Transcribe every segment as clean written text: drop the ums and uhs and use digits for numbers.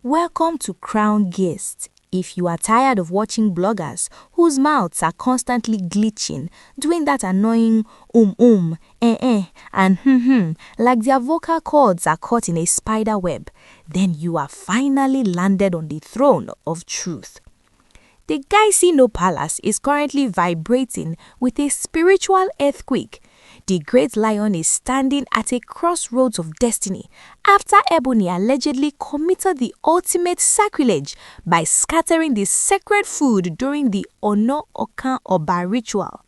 Welcome to Crown Guest. If you are tired of watching bloggers whose mouths are constantly glitching, doing that annoying and like their vocal cords are caught in a spider web, then you are finally landed on the throne of truth. The Gaisino Palace is currently vibrating with a spiritual earthquake. The great lion is standing at a crossroads of destiny after Ebony allegedly committed the ultimate sacrilege by scattering the sacred food during the Oúnjẹ Ọkàn Ọba ritual.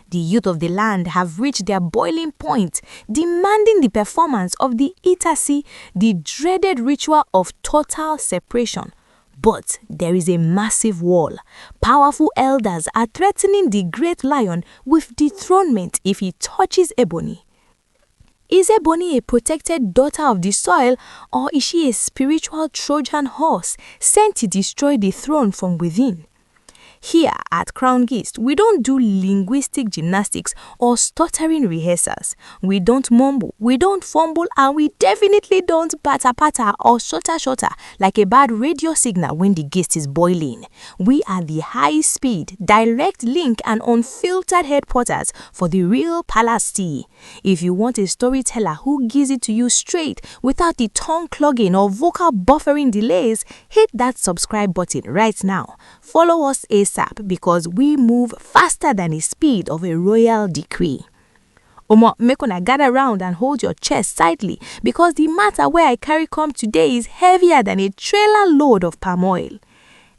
The youth of the land have reached their boiling point, demanding the performance of the Itùwàse, the dreaded ritual of total separation. But there is a massive wall. Powerful elders are threatening the great lion with dethronement if he touches Ebony. Is Ebony a protected daughter of the soil, or is she a spiritual Trojan horse sent to destroy the throne from within? Here at Crown Guest, we don't do linguistic gymnastics or stuttering rehearsals. We don't mumble, we don't fumble, and we definitely don't pata or shota like a bad radio signal when the guest is boiling. We are the high-speed, direct link and unfiltered headquarters for the real palace tea. If you want a storyteller who gives it to you straight without the tongue clogging or vocal buffering delays, hit that subscribe button right now. Follow us ASAP because we move faster than the speed of a royal decree. Omo, make una gather round and hold your chest tightly because the matter where I carry come today is heavier than a trailer load of palm oil.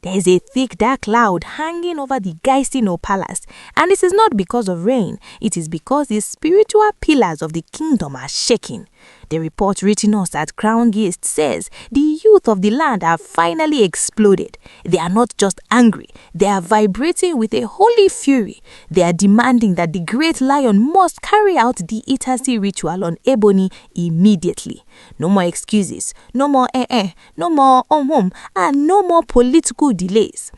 There is a thick dark cloud hanging over the Gaisino Palace, and this is not because of rain, it is because the spiritual pillars of the kingdom are shaking. The report written us at Crown Guest says the youth of the land have finally exploded. They are not just angry, they are vibrating with a holy fury. They are demanding that the great lion must carry out the Itùwàse ritual on Ebony immediately. No more excuses, no more no more and no more political delays.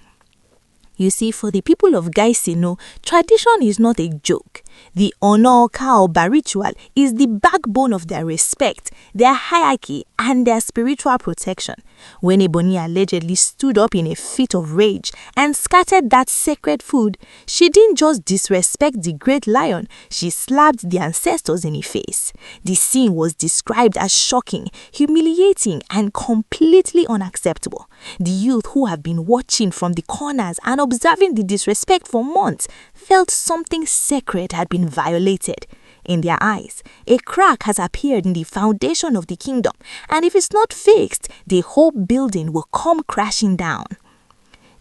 You see, for the people of Gaisino, tradition is not a joke. The Oúnjẹ Ọkàn Ọba ritual is the backbone of their respect, their hierarchy, and their spiritual protection. When Ebony allegedly stood up in a fit of rage and scattered that sacred food, she didn't just disrespect the great lion, she slapped the ancestors in the face. The scene was described as shocking, humiliating, and completely unacceptable. The youth who have been watching from the corners and observing the disrespect for months felt something sacred had been violated. In their eyes, a crack has appeared in the foundation of the kingdom, and if it's not fixed, the whole building will come crashing down.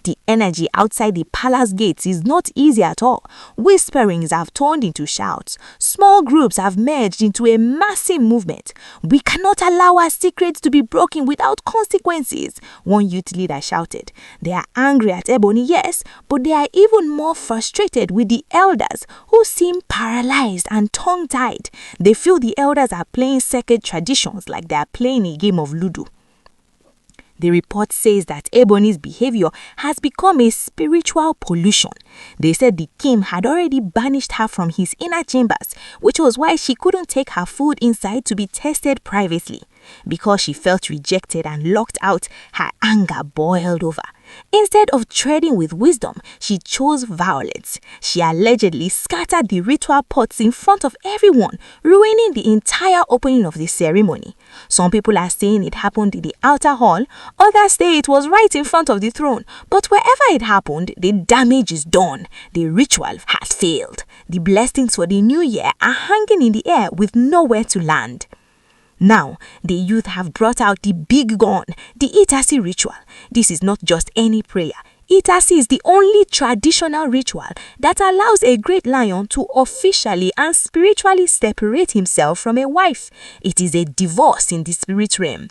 The energy outside the palace gates is not easy at all. Whisperings have turned into shouts. Small groups have merged into a massive movement. We cannot allow our secrets to be broken without consequences, one youth leader shouted. They are angry at Ebony, yes, but they are even more frustrated with the elders who seem paralyzed and tongue-tied. They feel the elders are playing sacred traditions like they are playing a game of Ludo. The report says that Ebony's behavior has become a spiritual pollution. They said the king had already banished her from his inner chambers, which was why she couldn't take her food inside to be tested privately. Because she felt rejected and locked out, her anger boiled over. Instead of treading with wisdom, she chose violence. She allegedly scattered the ritual pots in front of everyone, ruining the entire opening of the ceremony. Some people are saying it happened in the outer hall, others say it was right in front of the throne. But wherever it happened, the damage is done. The ritual has failed. The blessings for the new year are hanging in the air with nowhere to land. Now, the youth have brought out the big gun, the Itùwàse ritual. This is not just any prayer. Itùwàse is the only traditional ritual that allows a great lion to officially and spiritually separate himself from a wife. It is a divorce in the spirit realm.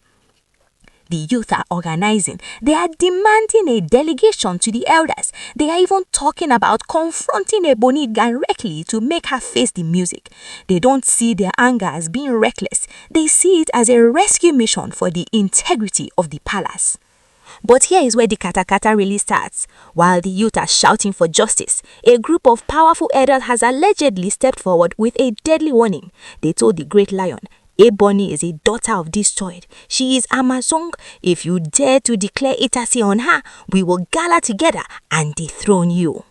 The youth are organizing. They are demanding a delegation to the elders. They are even talking about confronting Ebony directly to make her face the music. They don't see their anger as being reckless. They see it as a rescue mission for the integrity of the palace. But here is where the katakata really starts. While the youth are shouting for justice, a group of powerful elders has allegedly stepped forward with a deadly warning. They told the great lion, Ebony is a daughter of this soil. She is Amazon. If you dare to declare Itase on her, we will gather together and dethrone you.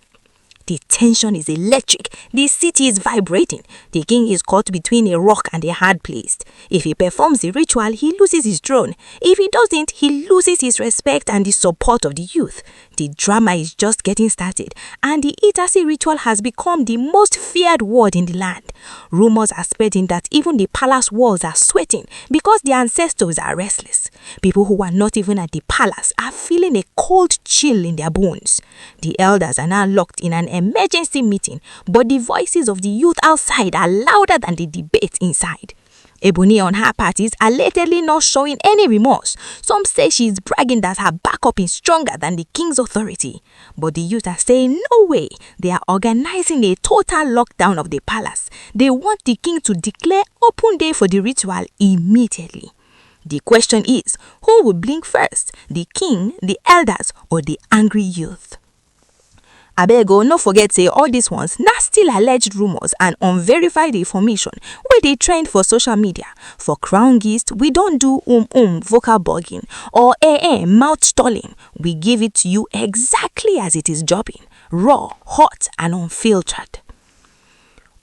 The tension is electric. The city is vibrating. The king is caught between a rock and a hard place. If he performs the ritual, he loses his throne. If he doesn't, he loses his respect and the support of the youth. The drama is just getting started, and the Itase ritual has become the most feared word in the land. Rumors are spreading that even the palace walls are sweating because the ancestors are restless. People who are not even at the palace are feeling a cold chill in their bones. The elders are now locked in an emergency meeting, but the voices of the youth outside are louder than the debate inside. Ebony on her part is allegedly not showing any remorse. Some say she is bragging that her backup is stronger than the king's authority. But the youth are saying no way. They are organizing a total lockdown of the palace. They want the king to declare open day for the ritual immediately. The question is, who will blink first? The king, the elders, or the angry youth? Abego, no forget say all these ones na still alleged rumors and unverified information where they trend for social media. For crown gist, we don't do vocal bugging or mouth stalling. We give it to you exactly as it is dropping, raw, hot and unfiltered.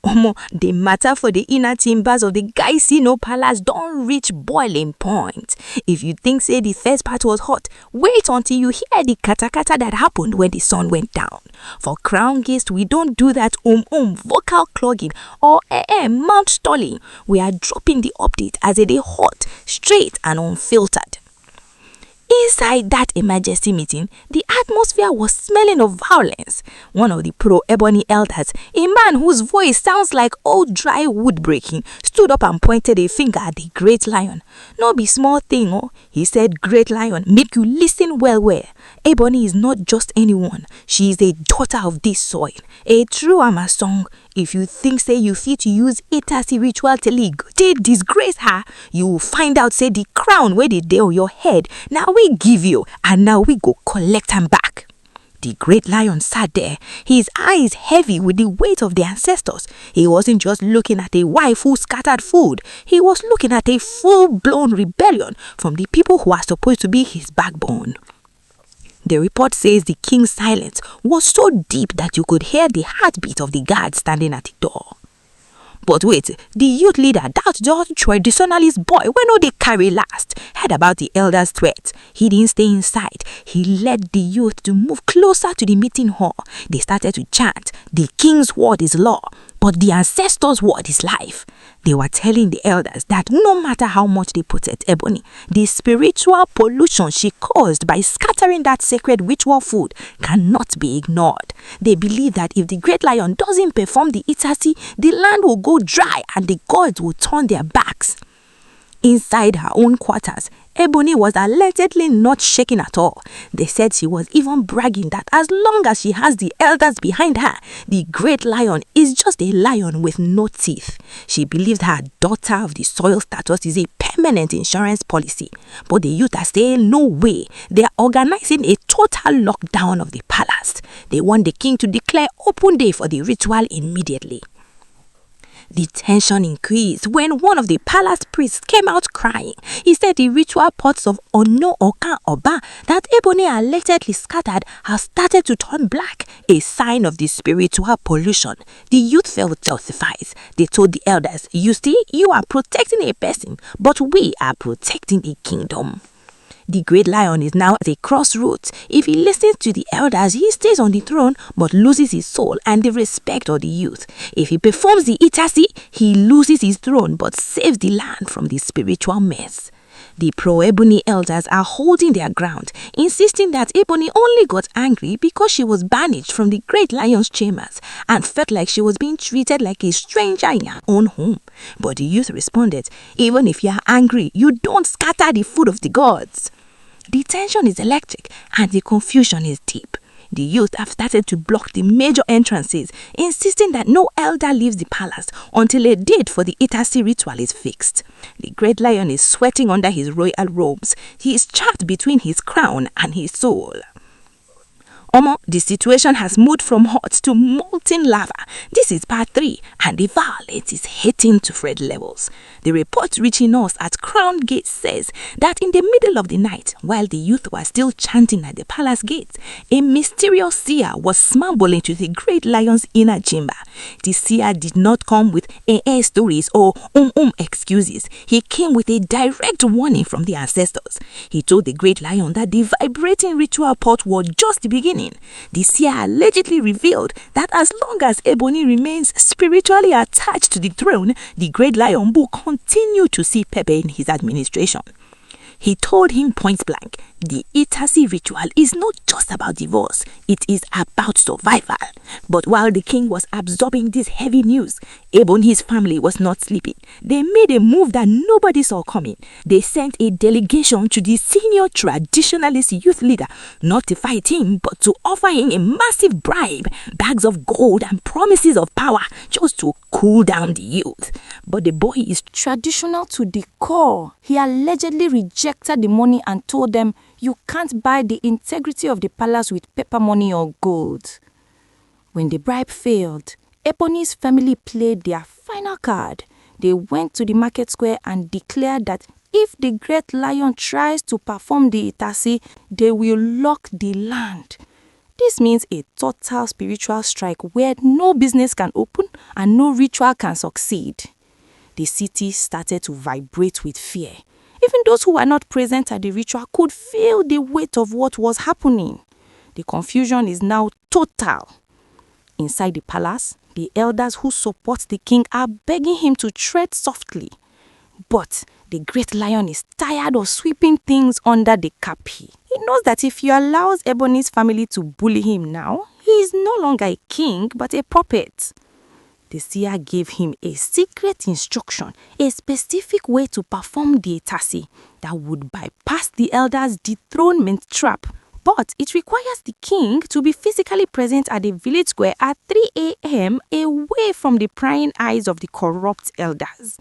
The matter for the inner timbers of the Gaisino Palace don't reach boiling point. If you think say the first part was hot, wait until you hear the kata-kata that happened when the sun went down. For crown guest, we don't do that vocal clogging or mouth stalling. We are dropping the update as it is hot, straight and unfiltered. Inside that emergency meeting, the atmosphere was smelling of violence. One of the pro-Ebony elders, a man whose voice sounds like old dry wood breaking, stood up and pointed a finger at the great lion. No be small thing, oh. He said, "Great lion, make you listen well. Ebony is not just anyone. She is a daughter of this soil, a true Amazon. If you think say you fit to use Itase ritual to disgrace her, you will find out say the crown where they dey on your head, now we give you, and now we go collect them back." The great lion sat there, his eyes heavy with the weight of the ancestors. He wasn't just looking at a wife who scattered food. He was looking at a full-blown rebellion from the people who are supposed to be his backbone. The report says the king's silence was so deep that you could hear the heartbeat of the guard standing at the door. But wait, the youth leader, that just traditionalist boy, when no they carry last, heard about the elders' threat. He didn't stay inside. He led the youth to move closer to the meeting hall. They started to chant, "The king's word is law, but the ancestors' word is life." They were telling the elders that no matter how much they protect Ebony, the spiritual pollution she caused by scattering that sacred ritual food cannot be ignored. They believe that if the great lion doesn't perform the Itase, the land will go dry and the gods will turn their backs. Inside her own quarters, Ebony was allegedly not shaking at all. They said she was even bragging that as long as she has the elders behind her, the great lion is just a lion with no teeth. She believed her daughter of the soil status is a permanent insurance policy. But the youth are saying no way. They are organizing a total lockdown of the palace. They want the king to declare open day for the ritual immediately. The tension increased when one of the palace priests came out crying. He said the ritual pots of Oúnjẹ Ọkàn Ọba that Ebony allegedly scattered have started to turn black, a sign of the spiritual pollution. The youth felt justified. They told the elders, "You see, you are protecting a person, but we are protecting a kingdom." The great lion is now at a crossroads. If he listens to the elders, he stays on the throne but loses his soul and the respect of the youth. If he performs the Itase, he loses his throne but saves the land from the spiritual mess. The pro-Ebony elders are holding their ground, insisting that Ebony only got angry because she was banished from the great lion's chambers and felt like she was being treated like a stranger in her own home. But the youth responded, "Even if you are angry, you don't scatter the food of the gods." The tension is electric and the confusion is deep. The youth have started to block the major entrances, insisting that no elder leaves the palace until a date for the Itase ritual is fixed. The great lion is sweating under his royal robes. He is trapped between his crown and his soul. The situation has moved from hot to molten lava. This is part 3, and the violence is hitting to red levels. The report reaching us at Crown Gate says that in the middle of the night, while the youth were still chanting at the palace gates, a mysterious seer was smuggled into the great lion's inner chamber. The seer did not come with stories or excuses. He came with a direct warning from the ancestors. He told the great lion that the vibrating ritual pot was just the beginning. The seer allegedly revealed that as long as Ebony remains spiritually attached to the throne, the great lion will continue to see pepper in his administration. He told him point blank, the Itùwàse ritual is not just about divorce, it is about survival. But while the king was absorbing this heavy news, Ebony's family was not sleeping. They made a move that nobody saw coming. They sent a delegation to the senior traditionalist youth leader, not to fight him, but to offer him a massive bribe, bags of gold and promises of power, just to cool down the youth. But the boy is traditional to the core. He allegedly rejected the money and told them, "You can't buy the integrity of the palace with paper money or gold." When the bribe failed, Ebony's family played their final card. They went to the market square and declared that if the great lion tries to perform the Itùwàse, they will lock the land. This means a total spiritual strike where no business can open and no ritual can succeed. The city started to vibrate with fear. Even those who were not present at the ritual could feel the weight of what was happening. The confusion is now total. Inside the palace, the elders who support the king are begging him to tread softly. But the great lion is tired of sweeping things under the carpet. He knows that if he allows Ebony's family to bully him now, he is no longer a king but a puppet. The seer gave him a secret instruction, a specific way to perform the Itùwàse that would bypass the elders' dethronement trap. But it requires the king to be physically present at the village square at 3 a.m. away from the prying eyes of the corrupt elders.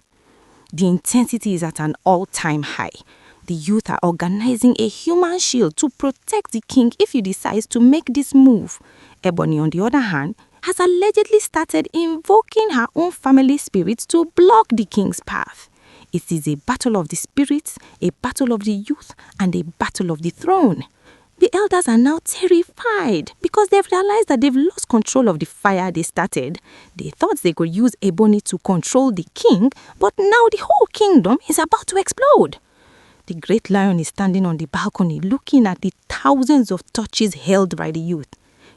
The intensity is at an all-time high. The youth are organizing a human shield to protect the king if he decides to make this move. Ebony, on the other hand, has allegedly started invoking her own family spirits to block the king's path. It is a battle of the spirits, a battle of the youth, and a battle of the throne. The elders are now terrified because they've realized that they've lost control of the fire they started. They thought they could use Ebony to control the king, but now the whole kingdom is about to explode. The great lion is standing on the balcony looking at the thousands of torches held by the youth.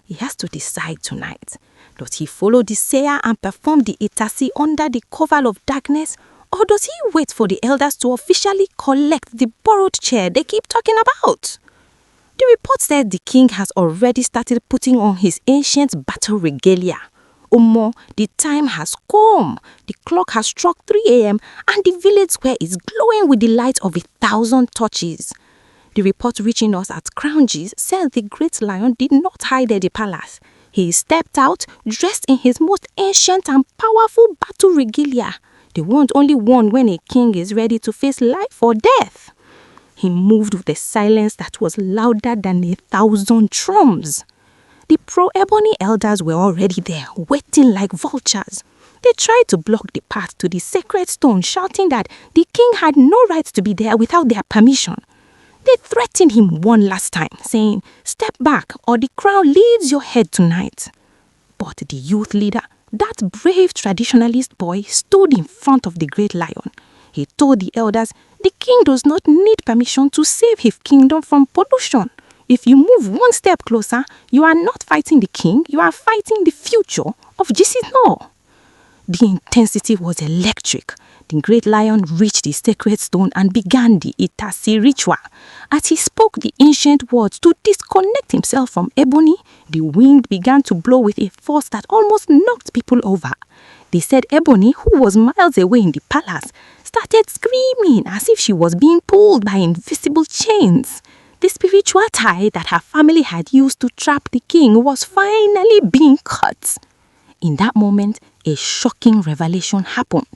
He has to decide tonight. Does he follow the seer and perform the Itùwàse under the cover of darkness, or does he wait for the elders to officially collect the borrowed chair they keep talking about? The report said the king has already started putting on his ancient battle regalia. The time has come. The clock has struck 3 a.m. and the village square is glowing with the light of 1,000 torches. The report reaching us at Crown G's said the great lion did not hide at the palace. He stepped out dressed in his most ancient and powerful battle regalia. They won't only warn when a king is ready to face life or death. He moved with a silence that was louder than 1,000 drums. The pro-Ebony elders were already there, waiting like vultures. They tried to block the path to the sacred stone, shouting that the king had no right to be there without their permission. They threatened him one last time, saying, "Step back or the crown leaves your head tonight." But the youth leader, that brave traditionalist boy, stood in front of the great lion. He told the elders, the king does not need permission to save his kingdom from pollution. If you move one step closer, you are not fighting the king, you are fighting the future of Jesus. No. The intensity was electric. The great lion reached the sacred stone and began the Itùwàse ritual. As he spoke the ancient words to disconnect himself from Ebony, the wind began to blow with a force that almost knocked people over. They said Ebony, who was miles away in the palace, started screaming as if she was being pulled by invisible chains. The spiritual tie that her family had used to trap the king was finally being cut. In that moment, a shocking revelation happened.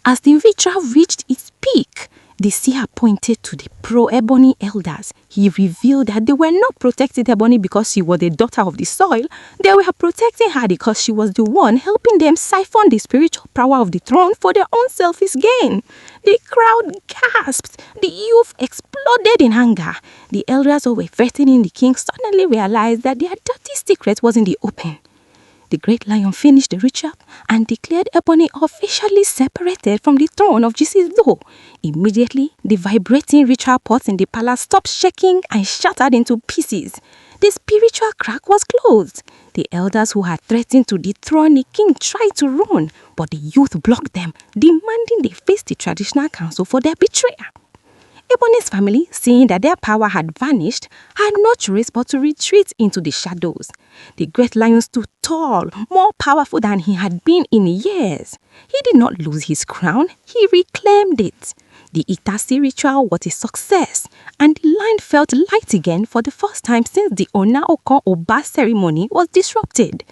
As the ritual reached its peak, The seer pointed to the pro-Ebony elders. He revealed that they were not protecting Ebony because she was the daughter of the soil. They were protecting her because she was the one helping them siphon the spiritual power of the throne for their own selfish gain. The crowd gasped. The youth exploded in anger. The elders who were threatening the king suddenly realized that their dirty secret was in the open. The great lion finished the ritual and declared Ebony officially separated from the throne of Jesus' law. Immediately, the vibrating ritual pots in the palace stopped shaking and shattered into pieces. The spiritual crack was closed. The elders who had threatened to dethrone the king tried to run, but the youth blocked them, demanding they face the traditional council for their betrayal. Ebony's family, seeing that their power had vanished, had no choice but to retreat into the shadows. The great lion stood tall, more powerful than he had been in years. He did not lose his crown, he reclaimed it. The Itùwàse ritual was a success, and the land felt light again for the first time since the Oúnjẹ Ọkàn Ọba ceremony was disrupted.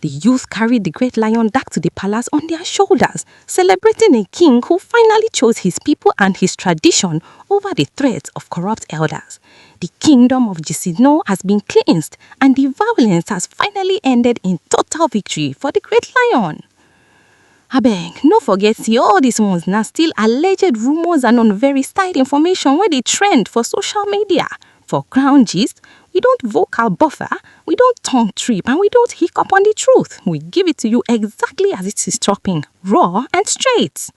The youth carried the great lion back to the palace on their shoulders, celebrating a king who finally chose his people and his tradition over the threats of corrupt elders. The kingdom of Jisino has been cleansed, and the violence has finally ended in total victory for the great lion. Abeg, no forget, see all these ones now still alleged rumors and unverified information where they trend for social media. For ground gist, we don't vocal buffer, we don't tongue trip, and we don't hiccup on the truth. We give it to you exactly as it is dropping, raw and straight.